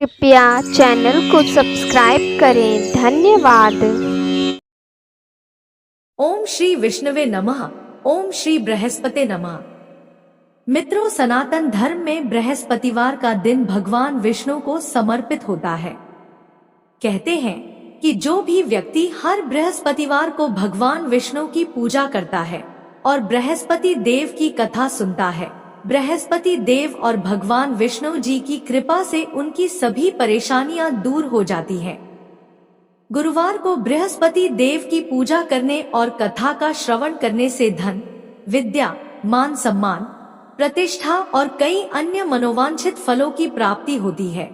कृपया चैनल को सब्सक्राइब करें। धन्यवाद। ओम श्री विष्णुवे नमः। ओम श्री बृहस्पति नमः। मित्रों, सनातन धर्म में बृहस्पतिवार का दिन भगवान विष्णु को समर्पित होता है। कहते हैं कि जो भी व्यक्ति हर बृहस्पतिवार को भगवान विष्णु की पूजा करता है और बृहस्पति देव की कथा सुनता है, बृहस्पति देव और भगवान विष्णु जी की कृपा से उनकी सभी परेशानियां दूर हो जाती हैं। गुरुवार को बृहस्पति देव की पूजा करने और कथा का श्रवण करने से धन, विद्या, मान सम्मान, प्रतिष्ठा और कई अन्य मनोवांछित फलों की प्राप्ति होती है।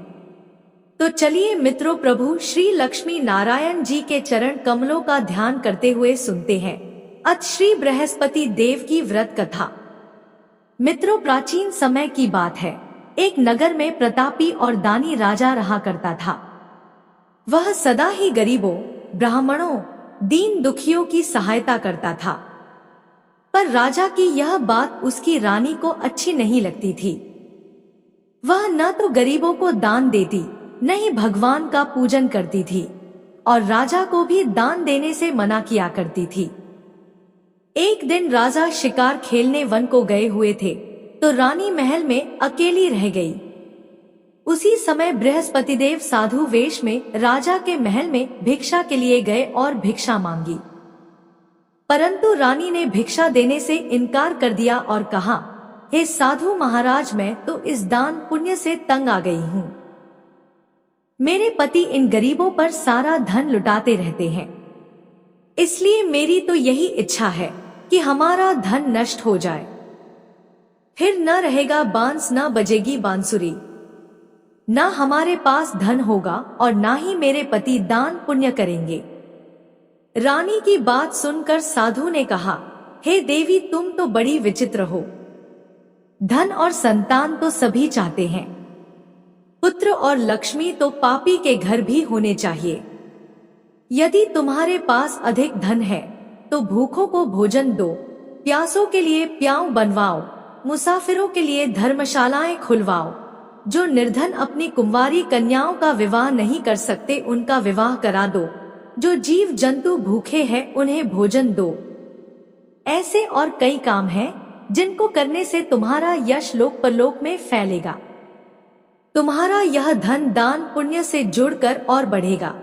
तो चलिए मित्रों, प्रभु श्री लक्ष्मी नारायण जी के चरण कमलों का ध्यान करते हुए सुनते हैं अथ श्री बृहस्पति देव की व्रत कथा। मित्रों, प्राचीन समय की बात है। एक नगर में प्रतापी और दानी राजा रहा करता था। वह सदा ही गरीबों, ब्राह्मणों, दीन दुखियों की सहायता करता था। पर राजा की यह बात उसकी रानी को अच्छी नहीं लगती थी। वह न तो गरीबों को दान देती, न ही भगवान का पूजन करती थी और राजा को भी दान देने से मना किया करती थी। एक दिन राजा शिकार खेलने वन को गए हुए थे तो रानी महल में अकेली रह गई। उसी समय बृहस्पति देव साधु वेश में राजा के महल में भिक्षा के लिए गए और भिक्षा मांगी। परंतु रानी ने भिक्षा देने से इनकार कर दिया और कहा, हे साधु महाराज, मैं तो इस दान पुण्य से तंग आ गई हूँ। मेरे पति इन गरीबों पर सारा धन लुटाते रहते हैं, इसलिए मेरी तो यही इच्छा है कि हमारा धन नष्ट हो जाए। फिर न रहेगा बांस, न बजेगी बांसुरी, न हमारे पास धन होगा और न ही मेरे पति दान पुण्य करेंगे। रानी की बात सुनकर साधु ने कहा, हे देवी, तुम तो बड़ी विचित्र हो। धन और संतान तो सभी चाहते हैं, पुत्र और लक्ष्मी तो पापी के घर भी होने चाहिए। यदि तुम्हारे पास अधिक धन है तो भूखों को भोजन दो, प्यासों के लिए प्याऊ बनवाओ, मुसाफिरों के लिए धर्मशालाएं खुलवाओ। जो निर्धन अपनी कुंवारी कन्याओं का विवाह नहीं कर सकते उनका विवाह करा दो। जो जीव जंतु भूखे हैं उन्हें भोजन दो। ऐसे और कई काम हैं जिनको करने से तुम्हारा यश लोक परलोक में फैलेगा। तुम्हारा यह धन दान पुण्य से जुड़कर और बढ़ेगा।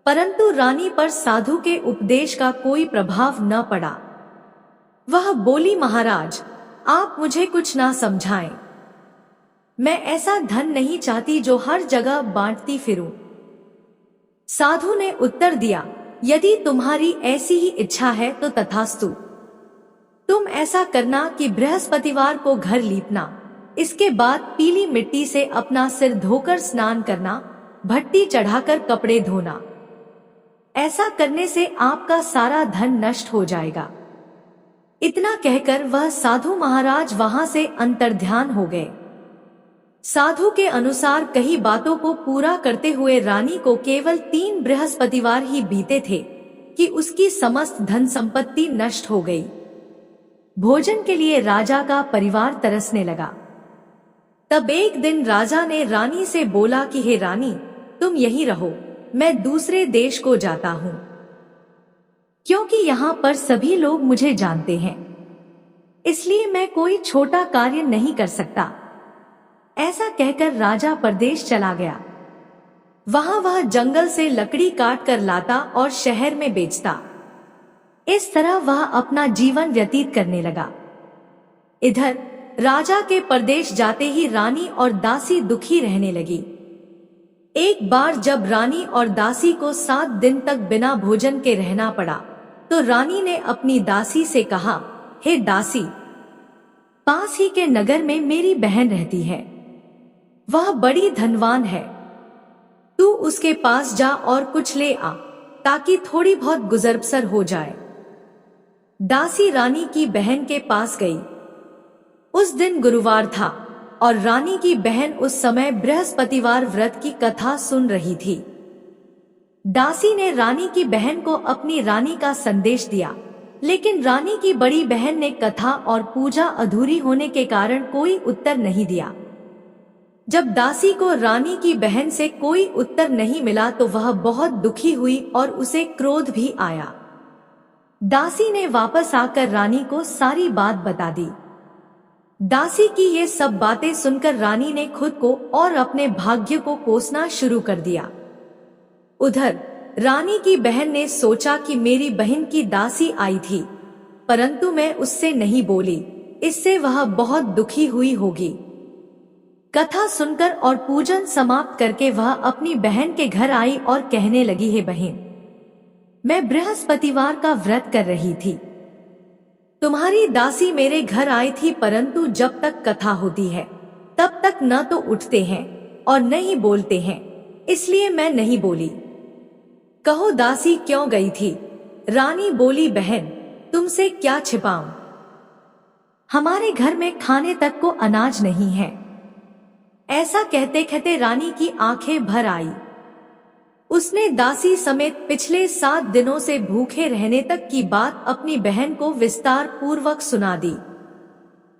परंतु रानी पर साधु के उपदेश का कोई प्रभाव न पड़ा। वह बोली, महाराज, आप मुझे कुछ ना समझाएं। मैं ऐसा धन नहीं चाहती जो हर जगह बांटती फिरूं। साधु ने उत्तर दिया, यदि तुम्हारी ऐसी ही इच्छा है तो तथास्तु। तुम ऐसा करना कि बृहस्पतिवार को घर लीपना, इसके बाद पीली मिट्टी से अपना सिर धोकर स्नान करना, भट्टी चढ़ाकर कपड़े धोना। ऐसा करने से आपका सारा धन नष्ट हो जाएगा। इतना कहकर वह साधु महाराज वहां से अंतर्ध्यान हो गए। साधु के अनुसार कई बातों को पूरा करते हुए रानी को केवल 3 बृहस्पतिवार ही बीते थे कि उसकी समस्त धन संपत्ति नष्ट हो गई। भोजन के लिए राजा का परिवार तरसने लगा। तब एक दिन राजा ने रानी से बोला कि हे रानी, तुम यहीं रहो, मैं दूसरे देश को जाता हूँ, क्योंकि यहाँ पर सभी लोग मुझे जानते हैं, इसलिए मैं कोई छोटा कार्य नहीं कर सकता। ऐसा कहकर राजा परदेश चला गया। वहां वह जंगल से लकड़ी काट कर लाता और शहर में बेचता। इस तरह वह अपना जीवन व्यतीत करने लगा। इधर राजा के परदेश जाते ही रानी और दासी दुखी रहने लगी। एक बार जब रानी और दासी को 7 दिन तक बिना भोजन के रहना पड़ा तो रानी ने अपनी दासी से कहा, हे दासी, पास ही के नगर में मेरी बहन रहती है। वह बड़ी धनवान है। तू उसके पास जा और कुछ ले आ ताकि थोड़ी बहुत गुजर बसर हो जाए। दासी रानी की बहन के पास गई। उस दिन गुरुवार था और रानी की बहन उस समय बृहस्पतिवार व्रत की कथा सुन रही थी। दासी ने रानी की बहन को अपनी रानी का संदेश दिया, लेकिन रानी की बड़ी बहन ने कथा और पूजा अधूरी होने के कारण कोई उत्तर नहीं दिया। जब दासी को रानी की बहन से कोई उत्तर नहीं मिला तो वह बहुत दुखी हुई और उसे क्रोध भी आया। दासी ने वापस आकर रानी को सारी बात बता दी। दासी की ये सब बातें सुनकर रानी ने खुद को और अपने भाग्य को कोसना शुरू कर दिया। उधर रानी की बहन ने सोचा कि मेरी बहन की दासी आई थी, परंतु मैं उससे नहीं बोली, इससे वह बहुत दुखी हुई होगी। कथा सुनकर और पूजन समाप्त करके वह अपनी बहन के घर आई और कहने लगी, हे बहन, मैं बृहस्पतिवार का व्रत कर रही थी। तुम्हारी दासी मेरे घर आई थी, परंतु जब तक कथा होती है तब तक न तो उठते हैं और न ही बोलते हैं, इसलिए मैं नहीं बोली। कहो दासी क्यों गई थी? रानी बोली, बहन तुमसे क्या छिपाऊं, हमारे घर में खाने तक को अनाज नहीं है। ऐसा कहते कहते रानी की आंखें भर आई। उसने दासी समेत पिछले 7 दिनों से भूखे रहने तक की बात अपनी बहन को विस्तार पूर्वक सुना दी।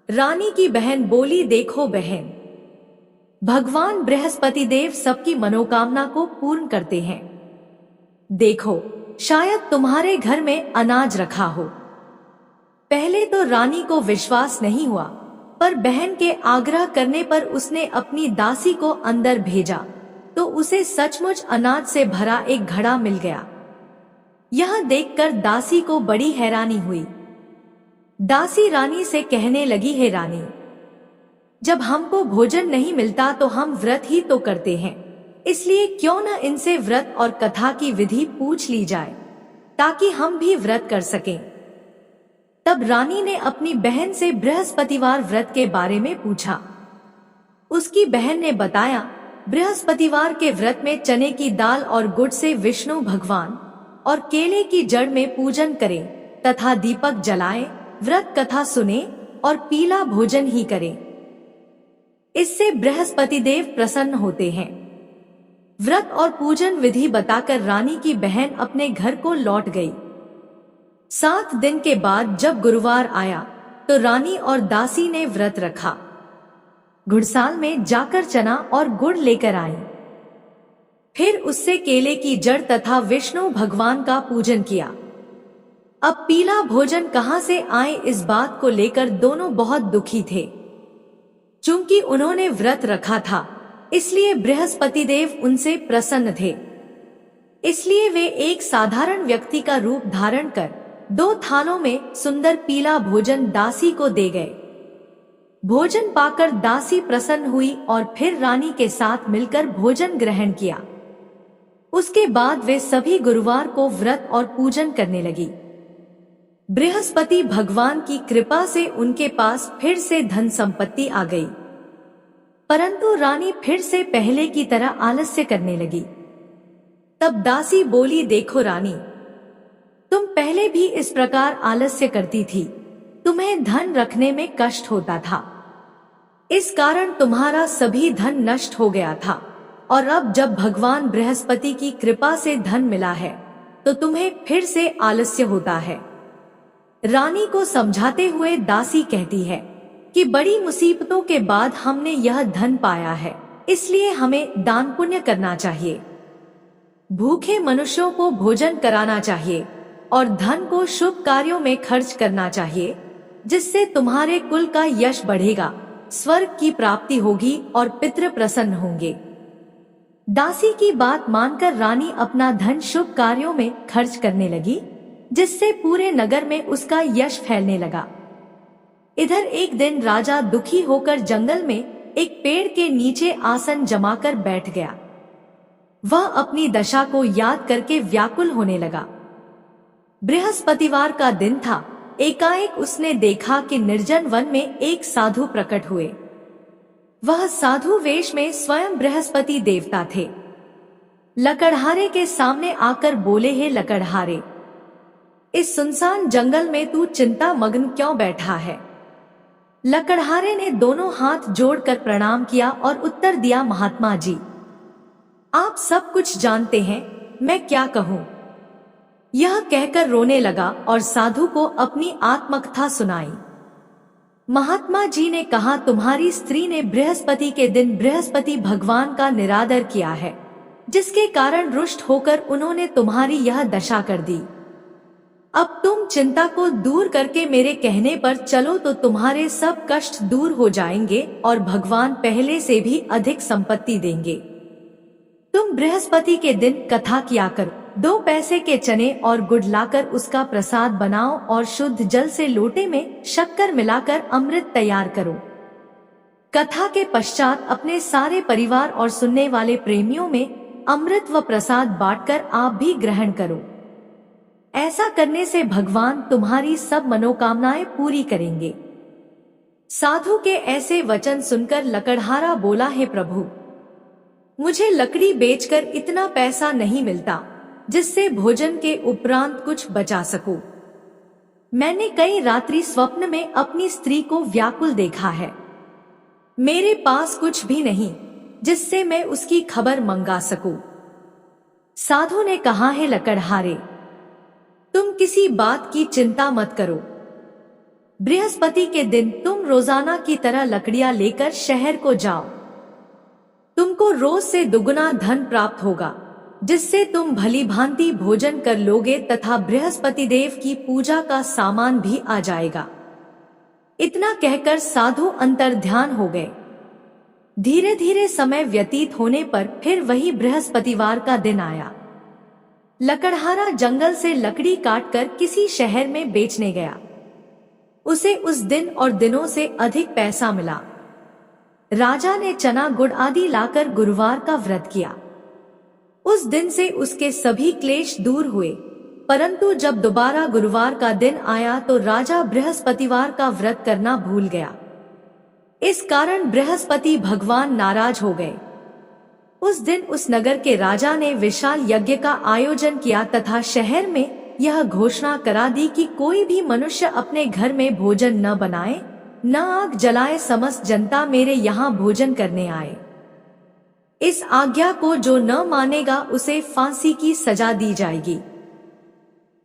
रानी की बहन बोली, देखो बहन, भगवान बृहस्पति देव सबकी मनोकामना को पूर्ण करते हैं। देखो, शायद तुम्हारे घर में अनाज रखा हो। पहले तो रानी को विश्वास नहीं हुआ, पर बहन के आग्रह करने पर उसने अपनी दासी को अंदर भेजा तो उसे सचमुच अनाज से भरा एक घड़ा मिल गया। यह देखकर दासी को बड़ी हैरानी हुई। दासी रानी से कहने लगी, हे रानी, जब हमको भोजन नहीं मिलता तो हम व्रत ही तो करते हैं, इसलिए क्यों न इनसे व्रत और कथा की विधि पूछ ली जाए ताकि हम भी व्रत कर सकें। तब रानी ने अपनी बहन से बृहस्पतिवार व्रत के बारे में पूछा। उसकी बहन ने बताया, बृहस्पतिवार के व्रत में चने की दाल और गुड़ से विष्णु भगवान और केले की जड़ में पूजन करें तथा दीपक जलाएं, व्रत कथा सुने और पीला भोजन ही करें। इससे बृहस्पति देव प्रसन्न होते हैं। व्रत और पूजन विधि बताकर रानी की बहन अपने घर को लौट गई। 7 दिन के बाद जब गुरुवार आया तो रानी और दासी ने व्रत रखा। घुड़साल में जाकर चना और गुड़ लेकर आई। फिर उससे केले की जड़ तथा विष्णु भगवान का पूजन किया। अब पीला भोजन कहां से आए, इस बात को लेकर दोनों बहुत दुखी थे। चूंकि उन्होंने व्रत रखा था, इसलिए बृहस्पति देव उनसे प्रसन्न थे। इसलिए वे एक साधारण व्यक्ति का रूप धारण कर 2 थालों में सुंदर पीला भोजन दासी को दे गए। भोजन पाकर दासी प्रसन्न हुई और फिर रानी के साथ मिलकर भोजन ग्रहण किया। उसके बाद वे सभी गुरुवार को व्रत और पूजन करने लगी। बृहस्पति भगवान की कृपा से उनके पास फिर से धन संपत्ति आ गई, परंतु रानी फिर से पहले की तरह आलस्य करने लगी। तब दासी बोली, देखो रानी, तुम पहले भी इस प्रकार आलस्य करती थी, तुम्हें धन रखने में कष्ट होता था, इस कारण तुम्हारा सभी धन नष्ट हो गया था, और अब जब भगवान बृहस्पति की कृपा से धन मिला है तो तुम्हें फिर से आलस्य होता है। रानी को समझाते हुए दासी कहती है कि बड़ी मुसीबतों के बाद हमने यह धन पाया है, इसलिए हमें दान पुण्य करना चाहिए, भूखे मनुष्यों को भोजन कराना चाहिए और धन को शुभ कार्यों में खर्च करना चाहिए, जिससे तुम्हारे कुल का यश बढ़ेगा, स्वर्ग की प्राप्ति होगी और पितृ प्रसन्न होंगे। दासी की बात मानकर रानी अपना धन शुभ कार्यों में खर्च करने लगी, जिससे पूरे नगर में उसका यश फैलने लगा। इधर एक दिन राजा दुखी होकर जंगल में एक पेड़ के नीचे आसन जमाकर बैठ गया। वह अपनी दशा को याद करके व्याकुल होने लगा। बृहस्पतिवार का दिन था। एकाएक उसने देखा कि निर्जन वन में एक साधु प्रकट हुए। वह साधु वेश में स्वयं बृहस्पति देवता थे। लकड़हारे के सामने आकर बोले, हे लकड़हारे, इस सुनसान जंगल में तू चिंता मग्न क्यों बैठा है? लकड़हारे ने दोनों हाथ जोड़कर प्रणाम किया और उत्तर दिया, महात्मा जी, आप सब कुछ जानते हैं, मैं क्या कहूँ? यह कहकर रोने लगा और साधु को अपनी आत्मकथा सुनाई। महात्मा जी ने कहा, तुम्हारी स्त्री ने बृहस्पति के दिन बृहस्पति भगवान का निरादर किया है, जिसके कारण रुष्ट होकर उन्होंने तुम्हारी यह दशा कर दी। अब तुम चिंता को दूर करके मेरे कहने पर चलो तो तुम्हारे सब कष्ट दूर हो जाएंगे और भगवान पहले से भी अधिक संपत्ति देंगे। तुम बृहस्पति के दिन कथा किया करो, 2 पैसे के चने और गुड़ लाकर उसका प्रसाद बनाओ और शुद्ध जल से लोटे में शक्कर मिलाकर अमृत तैयार करो। कथा के पश्चात अपने सारे परिवार और सुनने वाले प्रेमियों में अमृत व प्रसाद बांटकर आप भी ग्रहण करो। ऐसा करने से भगवान तुम्हारी सब मनोकामनाएं पूरी करेंगे। साधु के ऐसे वचन सुनकर लकड़हारा बोला, हे प्रभु, मुझे लकड़ी बेचकर इतना पैसा नहीं मिलता जिससे भोजन के उपरांत कुछ बचा सकूं। मैंने कई रात्रि स्वप्न में अपनी स्त्री को व्याकुल देखा है। मेरे पास कुछ भी नहीं जिससे मैं उसकी खबर मंगा सकूं। साधु ने कहा, है लकड़हारे, तुम किसी बात की चिंता मत करो। बृहस्पति के दिन तुम रोजाना की तरह लकड़ियां लेकर शहर को जाओ। तुमको रोज से दुगुना धन प्राप्त होगा, जिससे तुम भली भांति भोजन कर लोगे तथा बृहस्पति देव की पूजा का सामान भी आ जाएगा। इतना कहकर साधु अंतर्ध्यान हो गए। धीरे धीरे समय व्यतीत होने पर फिर वही बृहस्पतिवार का दिन आया। लकड़हारा जंगल से लकड़ी काटकर किसी शहर में बेचने गया। उसे उस दिन और दिनों से अधिक पैसा मिला। राजा ने चना गुड़ आदि लाकर गुरुवार का व्रत किया। उस दिन से उसके सभी क्लेश दूर हुए, परंतु जब दोबारा गुरुवार का दिन आया तो राजा बृहस्पतिवार का व्रत करना भूल गया। इस कारण बृहस्पति भगवान नाराज हो गए। उस दिन उस नगर के राजा ने विशाल यज्ञ का आयोजन किया तथा शहर में यह घोषणा करा दी कि कोई भी मनुष्य अपने घर में भोजन न बनाए, न आग जलाए, समस्त जनता मेरे यहाँ भोजन करने आए। इस आज्ञा को जो न मानेगा उसे फांसी की सजा दी जाएगी।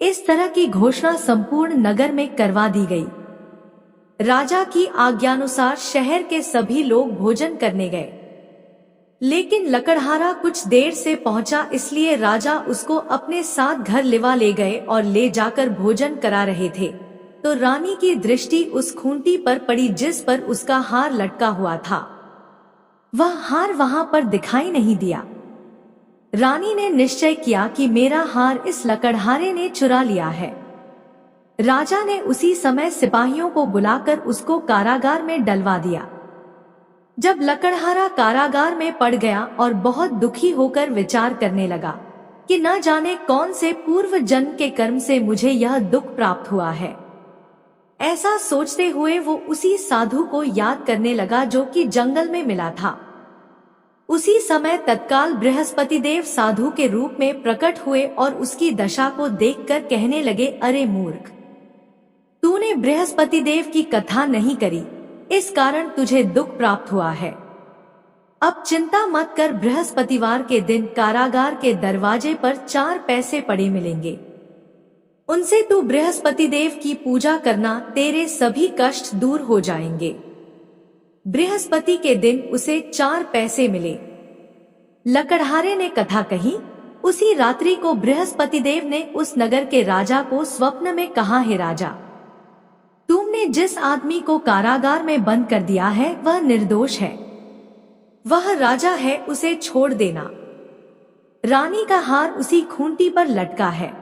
इस तरह की घोषणा संपूर्ण नगर में करवा दी गई। राजा की आज्ञानुसार शहर के सभी लोग भोजन करने गए, लेकिन लकड़हारा कुछ देर से पहुंचा, इसलिए राजा उसको अपने साथ घर लिवा ले गए और ले जाकर भोजन करा रहे थे तो रानी की दृष्टि उस खूंटी पर पड़ी जिस पर उसका हार लटका हुआ था। वह हार वहां पर दिखाई नहीं दिया। रानी ने निश्चय किया कि मेरा हार इस लकड़हारे ने चुरा लिया है। राजा ने उसी समय सिपाहियों को बुलाकर उसको कारागार में डलवा दिया। जब लकड़हारा कारागार में पड़ गया और बहुत दुखी होकर विचार करने लगा कि न जाने कौन से पूर्व जन्म के कर्म से मुझे यह दुख प्राप्त हुआ है। ऐसा सोचते हुए वो उसी साधु को याद करने लगा जो कि जंगल में मिला था। उसी समय तत्काल बृहस्पति देव साधु के रूप में प्रकट हुए और उसकी दशा को देखकर कहने लगे, अरे मूर्ख, तूने बृहस्पति देव की कथा नहीं करी, इस कारण तुझे दुख प्राप्त हुआ है। अब चिंता मत कर, बृहस्पतिवार के दिन कारागार के दरवाजे पर 4 पैसे पड़े मिलेंगे। उनसे तू बृहस्पति देव की पूजा करना, तेरे सभी कष्ट दूर हो जाएंगे। बृहस्पति के दिन उसे 4 पैसे मिले। लकड़हारे ने कथा कही। उसी रात्रि को बृहस्पति देव ने उस नगर के राजा को स्वप्न में कहा, हे राजा, तुमने जिस आदमी को कारागार में बंद कर दिया है वह निर्दोष है। वह राजा है, उसे छोड़ देना। रानी का हार उसी खूंटी पर लटका है।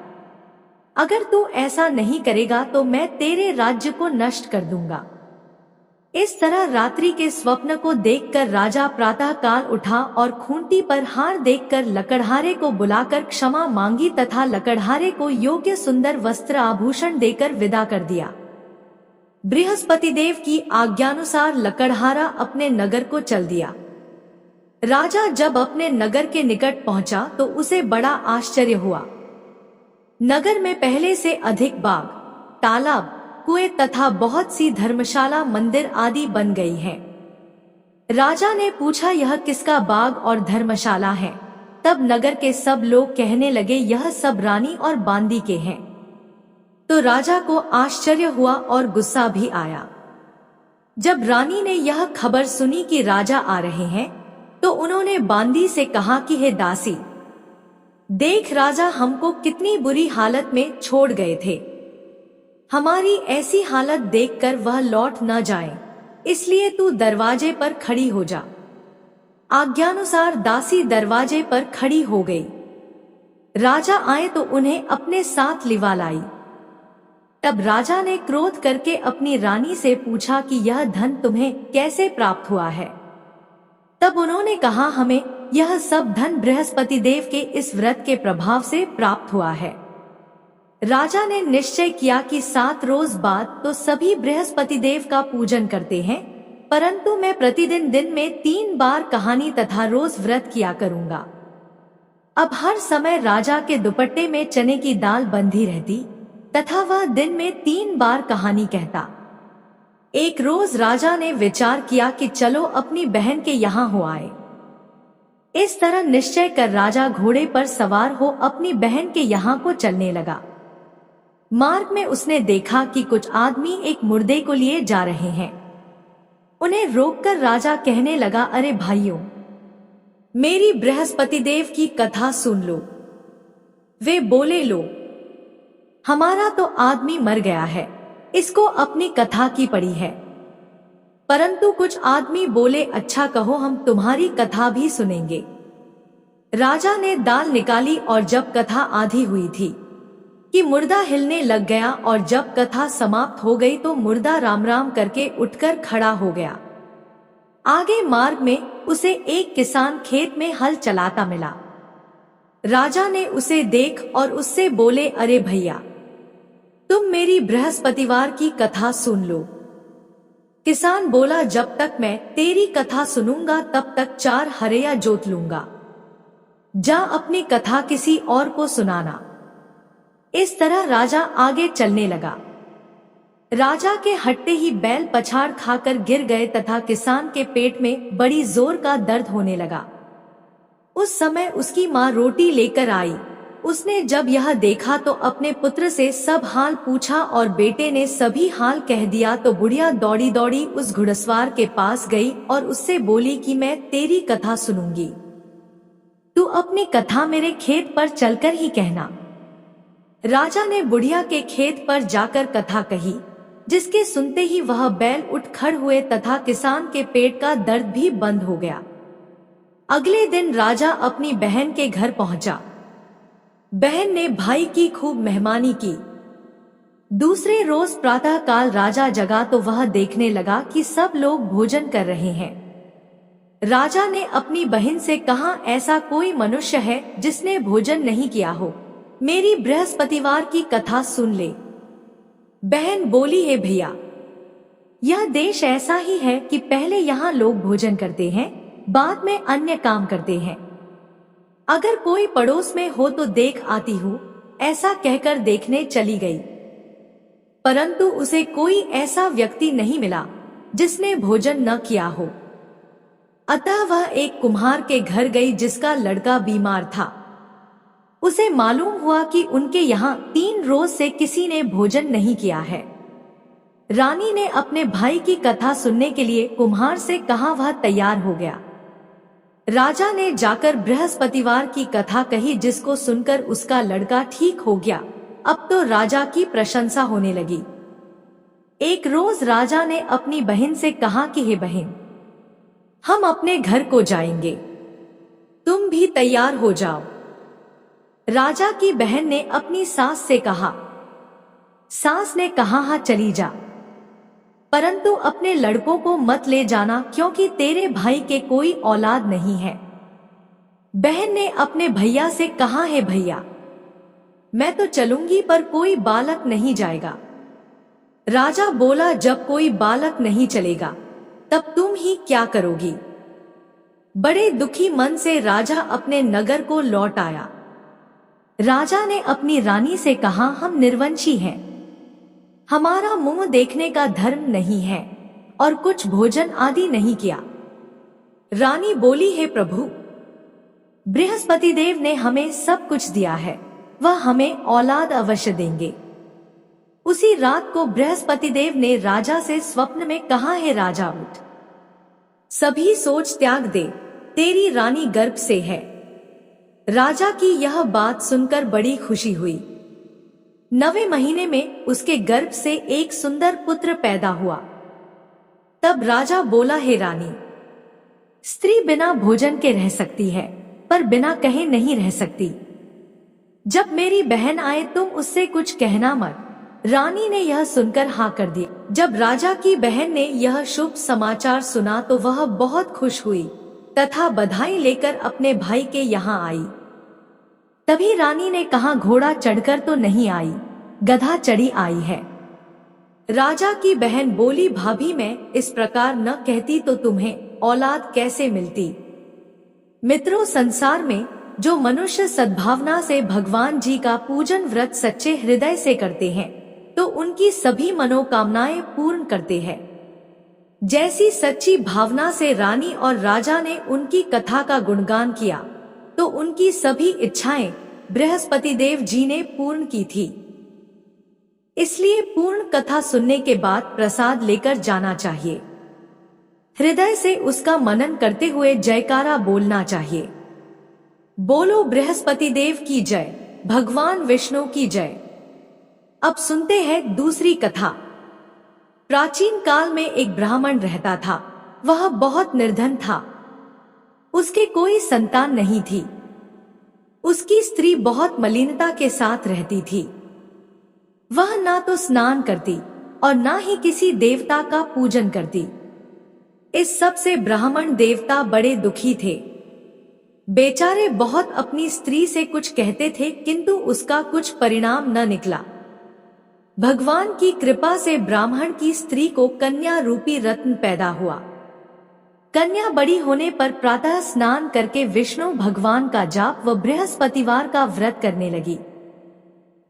अगर तू ऐसा नहीं करेगा तो मैं तेरे राज्य को नष्ट कर दूंगा। इस तरह रात्रि के स्वप्न को देखकर राजा प्रातः काल उठा और खूंटी पर हार देखकर लकड़हारे को बुलाकर क्षमा मांगी तथा लकड़हारे को योग्य सुंदर वस्त्र आभूषण देकर विदा कर दिया। बृहस्पति देव की आज्ञानुसार लकड़हारा अपने नगर को चल दिया। राजा जब अपने नगर के निकट पहुंचा तो उसे बड़ा आश्चर्य हुआ। नगर में पहले से अधिक बाग, तालाब, कुएं तथा बहुत सी धर्मशाला, मंदिर आदि बन गई हैं। राजा ने पूछा, यह किसका बाग और धर्मशाला है? तब नगर के सब लोग कहने लगे, यह सब रानी और बांदी के हैं। तो राजा को आश्चर्य हुआ और गुस्सा भी आया। जब रानी ने यह खबर सुनी कि राजा आ रहे हैं, तो उन्होंने बांदी से कहा कि हे दासी, देख राजा हमको कितनी बुरी हालत में छोड़ गए थे। हमारी ऐसी हालत देखकर वह लौट न जाए, इसलिए तू दरवाजे पर खड़ी हो जा। आज्ञानुसार दासी दरवाजे पर खड़ी हो गई। राजा आए तो उन्हें अपने साथ लिवा लाई। तब राजा ने क्रोध करके अपनी रानी से पूछा कि यह धन तुम्हें कैसे प्राप्त हुआ है। तब उन्होंने कहा, हमें यह सब धन बृहस्पति देव के इस व्रत के प्रभाव से प्राप्त हुआ है। राजा ने निश्चय किया कि 7 रोज बाद तो सभी बृहस्पति देव का पूजन करते हैं, परंतु मैं प्रतिदिन दिन में 3 बार कहानी तथा रोज व्रत किया करूंगा। अब हर समय राजा के दुपट्टे में चने की दाल बंधी रहती तथा वह दिन में 3 बार कहानी कहता। एक रोज राजा ने विचार किया कि चलो अपनी बहन के यहाँ हो आए। इस तरह निश्चय कर राजा घोड़े पर सवार हो अपनी बहन के यहाँ को चलने लगा। मार्ग में उसने देखा कि कुछ आदमी एक मुर्दे को लिए जा रहे हैं। उन्हें रोककर राजा कहने लगा, अरे भाइयों, मेरी बृहस्पति देव की कथा सुन लो। वे बोले, लो, हमारा तो आदमी मर गया है, इसको अपनी कथा की पड़ी है। परंतु कुछ आदमी बोले, अच्छा कहो, हम तुम्हारी कथा भी सुनेंगे। राजा ने दाल निकाली और जब कथा आधी हुई थी कि मुर्दा हिलने लग गया, और जब कथा समाप्त हो गई तो मुर्दा राम राम करके उठकर खड़ा हो गया। आगे मार्ग में उसे एक किसान खेत में हल चलाता मिला। राजा ने उसे देख और उससे बोले, अरे भैया, तुम मेरी बृहस्पतिवार की कथा सुन लो। किसान बोला, जब तक मैं तेरी कथा सुनूंगा तब तक 4 हरया जोत लूंगा। जा अपनी कथा किसी और को सुनाना। इस तरह राजा आगे चलने लगा। राजा के हटते ही बैल पछाड़ खाकर गिर गए तथा किसान के पेट में बड़ी जोर का दर्द होने लगा। उस समय उसकी माँ रोटी लेकर आई। उसने जब यह देखा तो अपने पुत्र से सब हाल पूछा और बेटे ने सभी हाल कह दिया। तो बुढ़िया दौड़ी दौड़ी उस घुड़सवार के पास गई और उससे बोली कि मैं तेरी कथा सुनूंगी, तू अपनी कथा मेरे खेत पर चलकर ही कहना। राजा ने बुढ़िया के खेत पर जाकर कथा कही, जिसके सुनते ही वह बैल उठ खड़ हुए तथा किसान के पेट का दर्द भी बंद हो गया। अगले दिन राजा अपनी बहन के घर पहुंचा। बहन ने भाई की खूब मेहमानी की। दूसरे रोज प्रातः काल राजा जगा तो वह देखने लगा कि सब लोग भोजन कर रहे हैं। राजा ने अपनी बहन से कहा, ऐसा कोई मनुष्य है जिसने भोजन नहीं किया हो, मेरी बृहस्पतिवार की कथा सुन ले। बहन बोली, है भैया, यह देश ऐसा ही है कि पहले यहाँ लोग भोजन करते हैं, बाद में अन्य काम करते हैं। अगर कोई पड़ोस में हो तो देख आती हूँ, ऐसा कहकर देखने चली गई, परंतु उसे कोई ऐसा व्यक्ति नहीं मिला जिसने भोजन न किया हो। अतः वह एक कुम्हार के घर गई जिसका लड़का बीमार था। उसे मालूम हुआ कि उनके यहाँ 3 रोज से किसी ने भोजन नहीं किया है। रानी ने अपने भाई की कथा सुनने के लिए कुम्हार से कहा, वह तैयार हो गया। राजा ने जाकर बृहस्पतिवार की कथा कही, जिसको सुनकर उसका लड़का ठीक हो गया। अब तो राजा की प्रशंसा होने लगी। एक रोज राजा ने अपनी बहन से कहा कि हे बहन, हम अपने घर को जाएंगे, तुम भी तैयार हो जाओ। राजा की बहन ने अपनी सास से कहा। सास ने कहा, हाँ चली जा, परंतु अपने लड़कों को मत ले जाना, क्योंकि तेरे भाई के कोई औलाद नहीं है। बहन ने अपने भैया से कहा, है भैया, मैं तो चलूंगी पर कोई बालक नहीं जाएगा। राजा बोला, जब कोई बालक नहीं चलेगा तब तुम ही क्या करोगी। बड़े दुखी मन से राजा अपने नगर को लौट आया। राजा ने अपनी रानी से कहा, हम निर्वंशी हैं, हमारा मुंह देखने का धर्म नहीं है और कुछ भोजन आदि नहीं किया। रानी बोली, हे प्रभु, बृहस्पति देव ने हमें सब कुछ दिया है, वह हमें औलाद अवश्य देंगे। उसी रात को बृहस्पति देव ने राजा से स्वप्न में कहा, है राजा उठ, सभी सोच त्याग दे, तेरी रानी गर्भ से है। राजा की यह बात सुनकर बड़ी खुशी हुई। 9वें महीने में उसके गर्भ से एक सुंदर पुत्र पैदा हुआ। तब राजा बोला, हे रानी, स्त्री बिना भोजन के रह सकती है, पर बिना कहे नहीं रह सकती। जब मेरी बहन आए तुम उससे कुछ कहना मत। रानी ने यह सुनकर हाँ कर दिया। जब राजा की बहन ने यह शुभ समाचार सुना तो वह बहुत खुश हुई तथा बधाई लेकर अपने भाई के यहाँ आई। तभी रानी ने कहा, घोड़ा चढ़कर तो नहीं आई, गधा चढ़ी आई है। राजा की बहन बोली, भाभी मैं इस प्रकार न कहती तो तुम्हें औलाद कैसे मिलती। मित्रों, संसार में जो मनुष्य सद्भावना से भगवान जी का पूजन व्रत सच्चे हृदय से करते हैं तो उनकी सभी मनोकामनाएं पूर्ण करते हैं। जैसी सच्ची भावना से रानी और राजा ने उनकी कथा का गुणगान किया तो उनकी सभी इच्छाएं बृहस्पति देव जी ने पूर्ण की थी। इसलिए पूर्ण कथा सुनने के बाद प्रसाद लेकर जाना चाहिए। हृदय से उसका मनन करते हुए जयकारा बोलना चाहिए। बोलो बृहस्पति देव की जय, भगवान विष्णु की जय। अब सुनते हैं दूसरी कथा। प्राचीन काल में एक ब्राह्मण रहता था। वह बहुत निर्धन था। उसके कोई संतान नहीं थी। उसकी स्त्री बहुत मलिनता के साथ रहती थी। वह ना तो स्नान करती और ना ही किसी देवता का पूजन करती। इस सब से ब्राह्मण देवता बड़े दुखी थे। बेचारे बहुत अपनी स्त्री से कुछ कहते थे किंतु उसका कुछ परिणाम न निकला। भगवान की कृपा से ब्राह्मण की स्त्री को कन्या रूपी रत्न पैदा हुआ। कन्या बड़ी होने पर प्रातः स्नान करके विष्णु भगवान का जाप व बृहस्पतिवार का व्रत करने लगी।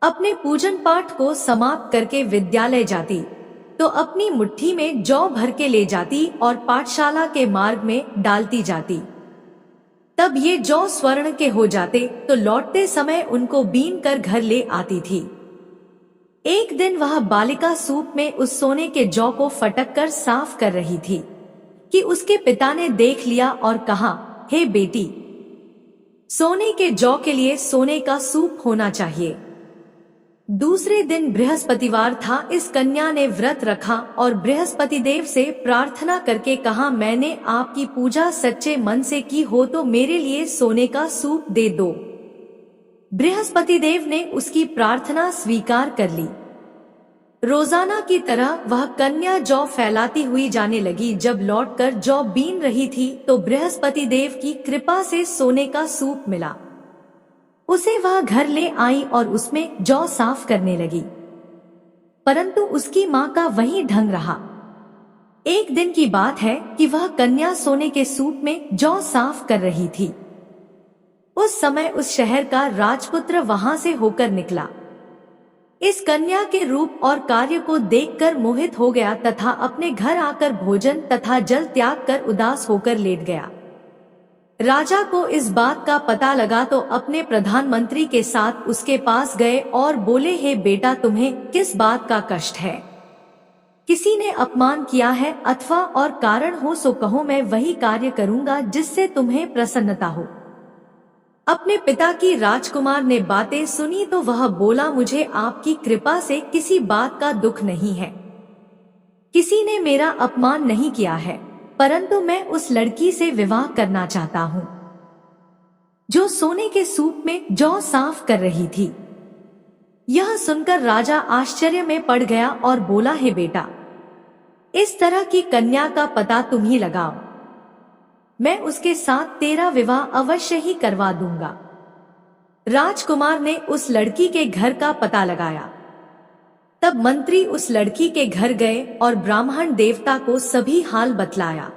अपने पूजन पाठ को समाप्त करके विद्यालय जाती तो अपनी मुट्ठी में जौ भर के ले जाती और पाठशाला के मार्ग में डालती जाती। तब ये जौ स्वर्ण के हो जाते तो लौटते समय उनको बीन कर घर ले आती थी। एक दिन वह बालिका सूप में उस सोने के जौ को फटक कर साफ कर रही थी कि उसके पिता ने देख लिया और कहा, हे बेटी, सोने के जौ के लिए सोने का सूप होना चाहिए। दूसरे दिन बृहस्पतिवार था। इस कन्या ने व्रत रखा और बृहस्पति देव से प्रार्थना करके कहा, मैंने आपकी पूजा सच्चे मन से की हो तो मेरे लिए सोने का सूप दे दो। बृहस्पति देव ने उसकी प्रार्थना स्वीकार कर ली। रोजाना की तरह वह कन्या जौ फैलाती हुई जाने लगी। जब लौटकर जौ बीन रही थी तो बृहस्पति देव की कृपा से सोने का सूप मिला। उसे वह घर ले आई और उसमें जौ साफ करने लगी, परंतु उसकी माँ का वही ढंग रहा। एक दिन की बात है कि वह कन्या सोने के सूप में जौ साफ कर रही थी। उस समय उस शहर का राजपुत्र वहां से होकर निकला। इस कन्या के रूप और कार्य को देखकर मोहित हो गया तथा अपने घर आकर भोजन तथा जल त्याग कर उदास होकर लेट गया। राजा को इस बात का पता लगा तो अपने प्रधानमंत्री के साथ उसके पास गए और बोले, हे बेटा, तुम्हें किस बात का कष्ट है? किसी ने अपमान किया है अथवा और कारण हो सो कहो, मैं वही कार्य करूंगा जिससे तुम्हें प्रसन्नता हो। अपने पिता की राजकुमार ने बातें सुनी तो वह बोला, मुझे आपकी कृपा से किसी बात का दुख नहीं है। किसी ने मेरा अपमान नहीं किया है, परंतु मैं उस लड़की से विवाह करना चाहता हूँ जो सोने के सूप में जौ साफ कर रही थी। यह सुनकर राजा आश्चर्य में पड़ गया और बोला, हे बेटा, इस तरह की कन्या का पता तुम ही लगाओ, मैं उसके साथ तेरा विवाह अवश्य ही करवा दूंगा। राजकुमार ने उस लड़की के घर का पता लगाया। तब मंत्री उस लड़की के घर गए और ब्राह्मण देवता को सभी हाल बतलाया।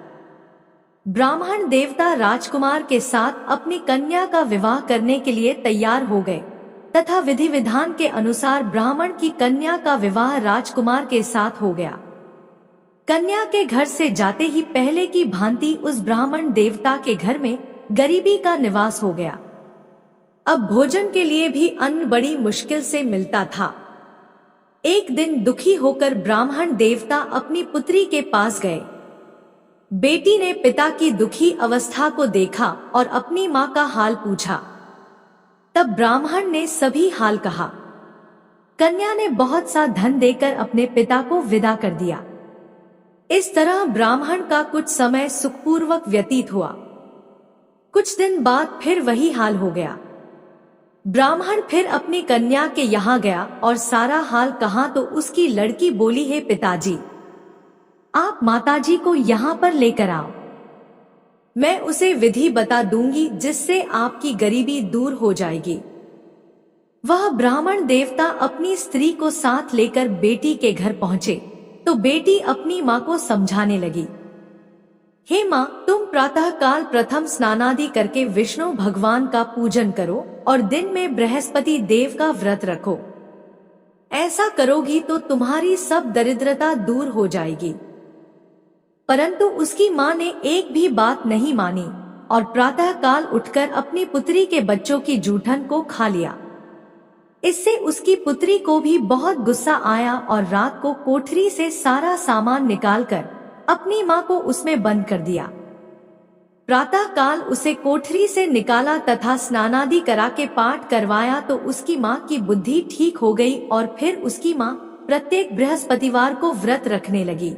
ब्राह्मण देवता राजकुमार के साथ अपनी कन्या का विवाह करने के लिए तैयार हो गए तथा विधि विधान के अनुसार ब्राह्मण की कन्या का विवाह राजकुमार के साथ हो गया। कन्या के घर से जाते ही पहले की भांति उस ब्राह्मण देवता के घर में गरीबी का निवास हो गया। अब भोजन के लिए भी अन्न बड़ी मुश्किल से मिलता था। एक दिन दुखी होकर ब्राह्मण देवता अपनी पुत्री के पास गए। बेटी ने पिता की दुखी अवस्था को देखा और अपनी मां का हाल पूछा। तब ब्राह्मण ने सभी हाल कहा। कन्या ने बहुत सा धन देकर अपने पिता को विदा कर दिया। इस तरह ब्राह्मण का कुछ समय सुखपूर्वक व्यतीत हुआ। कुछ दिन बाद फिर वही हाल हो गया। ब्राह्मण फिर अपनी कन्या के यहाँ गया और सारा हाल कहा तो उसकी लड़की बोली, हे पिताजी, आप माताजी को यहाँ पर लेकर आओ। मैं उसे विधि बता दूंगी जिससे आपकी गरीबी दूर हो जाएगी। वह ब्राह्मण देवता अपनी स्त्री को साथ लेकर बेटी के घर पहुंचे तो बेटी अपनी माँ को समझाने लगी, हे माँ, तुम प्रातः काल प्रथम स्नानादि करके विष्णु भगवान का पूजन करो और दिन में बृहस्पति देव का व्रत रखो। ऐसा करोगी तो तुम्हारी सब दरिद्रता दूर हो जाएगी। परंतु उसकी माँ ने एक भी बात नहीं मानी और प्रातः काल उठकर अपनी पुत्री के बच्चों की जूठन को खा लिया। इससे उसकी पुत्री को भी बहुत गुस्सा आया और रात को कोठरी से सारा सामान निकालकर अपनी माँ को उसमें बंद कर दिया। प्रातः काल उसे कोठरी से निकाला तथा स्नानादि करा के पाठ करवाया तो उसकी माँ की बुद्धि ठीक हो गई और फिर उसकी माँ प्रत्येक बृहस्पतिवार को व्रत रखने लगी।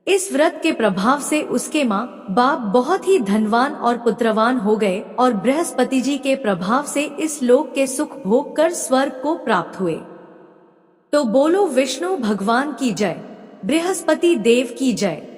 इस व्रत के प्रभाव से उसके माँ बाप बहुत ही धनवान और पुत्रवान हो गए और बृहस्पति जी के प्रभाव से इस लोक के सुख भोग कर स्वर्ग को प्राप्त हुए। तो बोलो विष्णु भगवान की जय, बृहस्पति देव की जय।